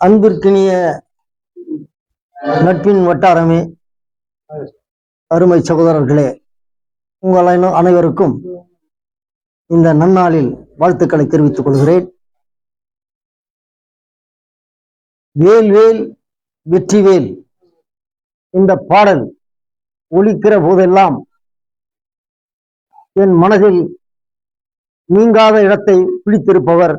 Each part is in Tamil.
அன்பிற்கினிய நட்பின் வட்டாரமே, அருமை சகோதரர்களே, உங்கள் அனைவருக்கும் இந்த நன்னாளில் வாழ்த்துக்களை தெரிவித்துக் கொள்கிறேன். வேல்வேல் வெற்றிவேல் இந்த பாடல் ஒலிக்கிற போதெல்லாம் என் மனதில் நீங்காத இடத்தை பிடித்திருப்பவர்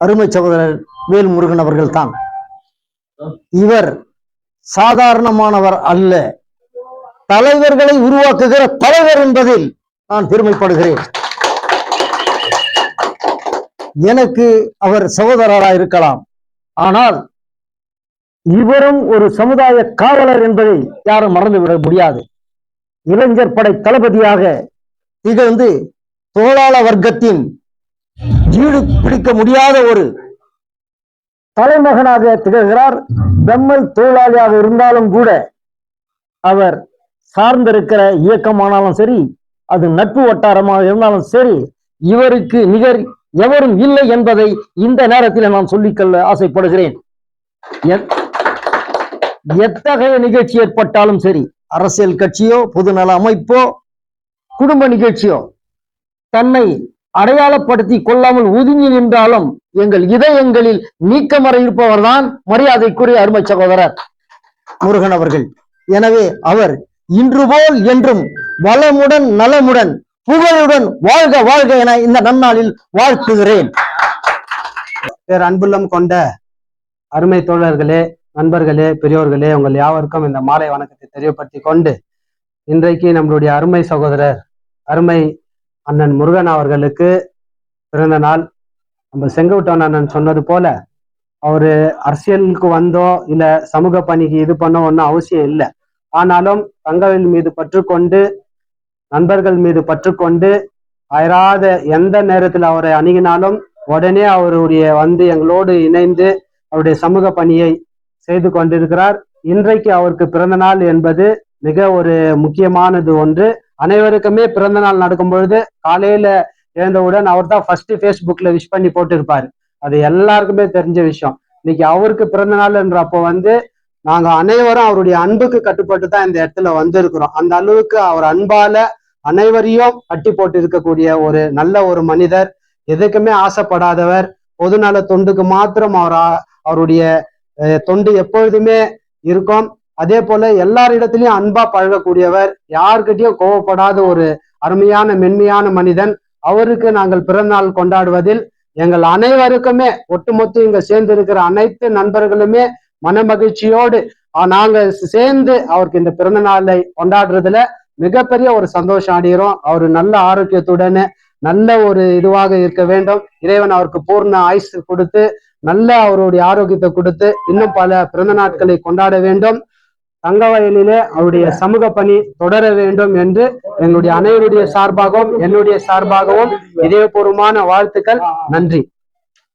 அருமை சகோதரர் வேல்முருகன் அவர்கள் தான். இவர் சாதாரணமானவர் அல்ல, தலைவர்களை உருவாக்குகிற தலைவர் என்பதில் நான் பெருமைப்படுகிறேன். எனக்கு அவர் சகோதரராக இருக்கலாம், ஆனால் இவரும் ஒரு சமுதாய காவலர் என்பதை யாரும் மறந்துவிட முடியாது. இளைஞர் படை தளபதியாக திகழ்ந்து தொழிலாள வர்க்கத்தின் ஈடு பிடிக்க முடியாத ஒரு தலைமகனாக திகழ்கிறார். பெம்மல் தொழிலாளியாக இருந்தாலும் கூட அவர் சார்ந்திருக்கிற இயக்கமானாலும் சரி, அது நட்பு வட்டாரமாக இருந்தாலும் சரி, இவருக்கு நிகர் எவரும் இல்லை என்பதை இந்த நேரத்தில் நான் சொல்லிக்கொள்ள ஆசைப்படுகிறேன். எத்தகைய நிகழ்ச்சி ஏற்பட்டாலும் சரி, அரசியல் கட்சியோ பொதுநல அமைப்போ குடும்ப நிகழ்ச்சியோ, தன்னை அடையாளப்படுத்தி கொள்ளாமல் ஒதுங்கி நின்றாலும் எங்கள் இதயங்களில் நீக்கமற இருப்பவர் தான் மரியாதைக்குரிய அருமை சகோதரர் முருகன் அவர்கள். எனவே அவர் இன்று போல் என்றும் வளமுடன் நலமுடன் புகழுடன் வாழ்க வாழ்க என இந்த நன்னாளில் வாழ்த்துகிறேன். அன்புள்ளம் கொண்ட அருமை தோழர்களே, நண்பர்களே, பெரியோர்களே, உங்கள் யாவருக்கும் இந்த மாலை வணக்கத்தை தெரியப்படுத்தி கொண்டு, இன்றைக்கு நம்மளுடைய அருமை சகோதரர் அருமை அண்ணன் முருகன் அவர்களுக்கு பிறந்த நாள். நம்ம செங்கோட்டன் அண்ணன் சொன்னது போல, அவரு அரசியலுக்கு வந்தோ இல்ல சமூக பணிக்கு இது பண்ண ஒன்றும் அவசியம் இல்லை. ஆனாலும் தங்களின் மீது பற்றுக்கொண்டு, நண்பர்கள் மீது பற்றுக்கொண்டு, அயராத எந்த நேரத்தில் அவரை அணுகினாலும் உடனே அவருடைய வந்து எங்களோடு இணைந்து அவருடைய சமூக பணியை செய்து கொண்டிருக்கிறார். இன்றைக்கு அவருக்கு பிறந்த நாள் என்பது மிக ஒரு முக்கியமானது ஒன்று. அனைவருக்குமே பிறந்த நாள் நடக்கும் பொழுது காலையில எழுந்தவுடன் அவர் தான் ஃபர்ஸ்ட் ஃபேஸ்புக்ல விஷ் பண்ணி போட்டிருப்பாரு. அது எல்லாருக்குமே தெரிஞ்ச விஷயம். இன்னைக்கு அவருக்கு பிறந்த நாள்ன்றப்போ நாங்க அனைவரும் அவருடைய அன்புக்கு கட்டுப்பட்டு தான் இந்த இடத்துல வந்திருக்கிறோம். அந்த அளவுக்கு அவர் அன்பால அனைவரையும் கட்டி போட்டு இருக்கக்கூடிய ஒரு நல்ல ஒரு மனிதர், எதுக்குமே ஆசைப்படாதவர், பொதுநல தொண்டுக்கு மாத்திரம் அவருடைய தொண்டு எப்பொழுதுமே இருக்கும். அதே போல எல்லாரிடத்திலையும் அன்பா பழகக்கூடியவர், யாருக்கிட்டையும் கோவப்படாத ஒரு அருமையான மென்மையான மனிதன். அவருக்கு நாங்கள் பிறந்தநாள் கொண்டாடுவதில் எங்கள் அனைவருக்குமே, ஒட்டுமொத்த இங்க சேர்ந்து இருக்கிற அனைத்து நண்பர்களுமே மன மகிழ்ச்சியோடு நாங்க சேர்ந்து அவருக்கு இந்த பிறந்த நாளை கொண்டாடுறதுல மிகப்பெரிய ஒரு சந்தோஷம் அடைகிறோம். அவரு நல்ல ஆரோக்கியத்துடன் நல்ல ஒரு இதுவாக இருக்க வேண்டும். இறைவன் அவருக்கு பூர்ண ஆயுசு கொடுத்து நல்ல அவருடைய ஆரோக்கியத்தை கொடுத்து இன்னும் பல பிறந்த நாட்களை கொண்டாட வேண்டும். தங்கவயலிலே அவருடைய சமூக பணி தொடர வேண்டும் என்று எங்களுடைய அனைவருடைய சார்பாகவும் என்னுடைய சார்பாகவும் இதயபூர்வமான வாழ்த்துக்கள். நன்றி.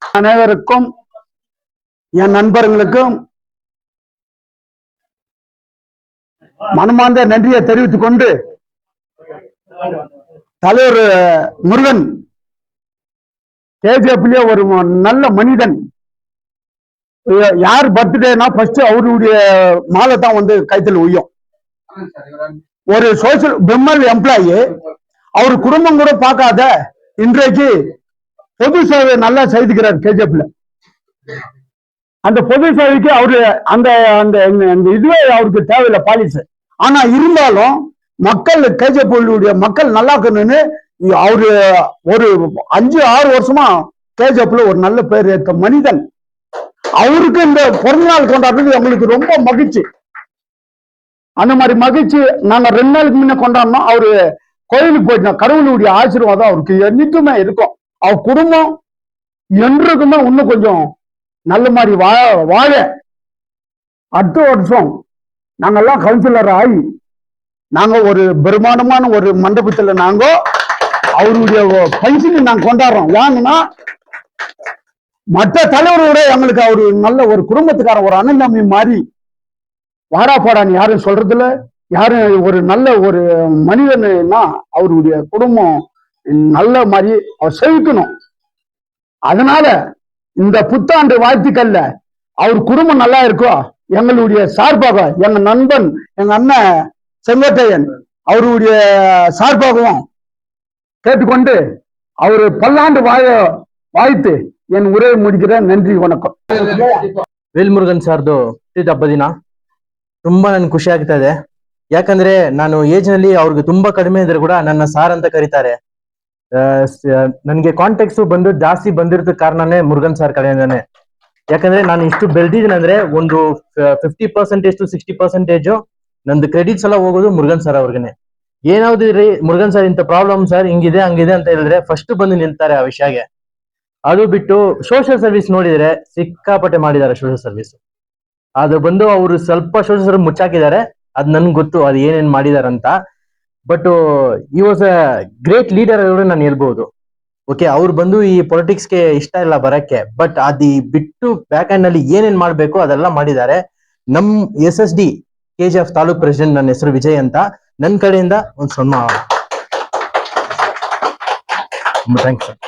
அனைவருக்கும், என் நண்பர்களுக்கும் மனமார்ந்த நன்றியை தெரிவித்துக் கொண்டு, தலைவர் முருகன் கேஜிஎஃப்லயே ஒரு நல்ல மனிதன். யார் பர்த்டேனா ஃபர்ஸ்ட் அவருடைய மாலை தான் கைத்தில் உய்யும். ஒரு சோசியல் பெம்மல் எம்ப்ளாயி, அவர் குடும்பம் கூட பார்க்காத இன்றைக்கு பொது சேவை நல்லா செய்துக்கிறார் கேஜிஎஃப்ல. அந்த பொது சேவைக்கு அவரு அந்த அந்த இதுவே அவருக்கு தேவையில்லை பாலிசி. ஆனா இருந்தாலும் மக்கள் கேஜிஎஃப் மக்கள் நல்லா இருக்கணும்னு அவரு ஒரு 5-6 வருஷமா கேஜிஎஃப்ல ஒரு நல்ல பேர் இருக்க மனிதன். அவருக்கு இந்த பிறந்த நாள் கொண்டாடுறது எங்களுக்கு ரொம்ப மகிழ்ச்சி. அந்த மாதிரி மகிழ்ச்சி நாங்க 2 நாளுக்கு முன்ன கொண்டாடணும். அவரு கோயிலுக்கு போயிட்டோம். கடவுளுடைய ஆசீர்வாதம் அவருக்கு என்னைக்குமே இருக்கும். அவர் குடும்பம் என்றுக்குமே இன்னும் கொஞ்சம் நல்ல மாதிரி வாழ அடுத்த வருஷம் நாங்கெல்லாம் கவுன்சிலர் ஆகி நாங்க ஒரு பெருமானமான ஒரு மண்டபத்துல நாங்க அவருடைய பைசனுக்கு நாங்க கொண்டாடுறோம். ஏன்னா மற்ற தலைவரோட எங்களுக்கு அவரு நல்ல ஒரு குடும்பத்துக்கார ஒரு அண்ணன் மாதிரி வாடா போடான்னு யாரும் சொல்றதுல, யாரும் ஒரு நல்ல ஒரு மனிதன்னா அவருடைய குடும்பம் நல்ல மாதிரி அவர் செலுத்தணும். அதனால இந்த புத்தாண்டு வாழ்த்துக்கள்ல அவர் குடும்பம் நல்லா இருக்கும் எங்களுடைய சார்பாக எங்க நண்பன் எங்க அண்ணன் செங்கோட்டையன் அவருடைய சார்பாகவும் கேட்டுக்கொண்டு அவரு பல்லாண்டு வாழ்த்து என் உரையை முடிக்கிறேன். நன்றி, வணக்கம். ವೇಲ್ಮುರುಗನ್ ಸಾರ್ದು ಹುಟ್ಟಿದ ಹಬ್ಬ ದಿನ ತುಂಬಾ ನನ್ಗೆ ಖುಷಿ ಆಗ್ತಾ ಇದೆ. ಯಾಕಂದ್ರೆ ನಾನು ಏಜ್ ನಲ್ಲಿ ಅವ್ರಿಗೆ ತುಂಬಾ ಕಡಿಮೆ ಇದ್ರೆ ಕೂಡ ನನ್ನ ಸಾರ್ ಅಂತ ಕರೀತಾರೆ. ನನ್ಗೆ ಕಾಂಟ್ಯಾಕ್ಟ್ಸ್ ಬಂದು ಜಾಸ್ತಿ ಬಂದಿರೋದ ಕಾರಣನೇ ಮುರುಗನ್ ಸಾರ್ ಕಡೆಯಿಂದಾನೆ. ಯಾಕಂದ್ರೆ ನಾನು ಇಷ್ಟು ಬೆಳೆದಿದ್ದೀನಿ ಅಂದ್ರೆ ಒಂದು 50% to 60% ನಂದು ಕ್ರೆಡಿಟ್ಸ್ ಎಲ್ಲ ಹೋಗೋದು ಮುರುಗನ್ ಸರ್ ಅವ್ರಿಗೆನೆ. ಏನಾವ್ದಿದ್ರಿ ಮುರುಗನ್ ಸರ್ ಇಂಥ ಪ್ರಾಬ್ಲಮ್ ಸರ್ ಹಿಂಗಿದೆ ಹಂಗಿದೆ ಅಂತ ಹೇಳಿದ್ರೆ ಫಸ್ಟ್ ಬಂದು ನಿಲ್ತಾರೆ ಆ ವಿಷಯಗೆ. ಅದು ಬಿಟ್ಟು ಸೋಷಿಯಲ್ ಸರ್ವಿಸ್ ನೋಡಿದ್ರೆ ಸಿಕ್ಕಾಪಟ್ಟೆ ಮಾಡಿದ್ದಾರೆ ಸೋಷಿಯಲ್ ಸರ್ವಿಸ್. ಅದು ಬಂದು ಅವರು ಸ್ವಲ್ಪ ಸೋಷಿಯಲ್ ಸರ್ವಿಸ್ ಮುಚ್ಚಾಕಿದ್ದಾರೆ, ಅದ್ ನನ್ಗೆ ಗೊತ್ತು ಅದು ಏನೇನ್ ಮಾಡಿದಾರೆ ಅಂತ. ಬಟ್ ಈ ವಾಸ್ ಅ ಗ್ರೇಟ್ ಲೀಡರ್ ಅವರು ನಾನು ಹೇಳ್ಬಹುದು. ಓಕೆ, ಅವ್ರು ಬಂದು ಈ ಪೊಲಿಟಿಕ್ಸ್ಗೆ ಇಷ್ಟ ಇಲ್ಲ ಬರಕ್ಕೆ, ಬಟ್ ಅದು ಬಿಟ್ಟು ಬ್ಯಾಕ್ ಹ್ಯಾಂಡ್ ನಲ್ಲಿ ಏನೇನ್ ಮಾಡ್ಬೇಕು ಅದೆಲ್ಲ ಮಾಡಿದ್ದಾರೆ. ನಮ್ SSD KGF ತಾಲೂಕ್ ಪ್ರೆಸಿಡೆಂಟ್, ನನ್ನ ಹೆಸರು ವಿಜಯ್ ಅಂತ, ನನ್ನ ಕಡೆಯಿಂದ ಒಂದು ಸನ್ಮಾನ. Thanks sir.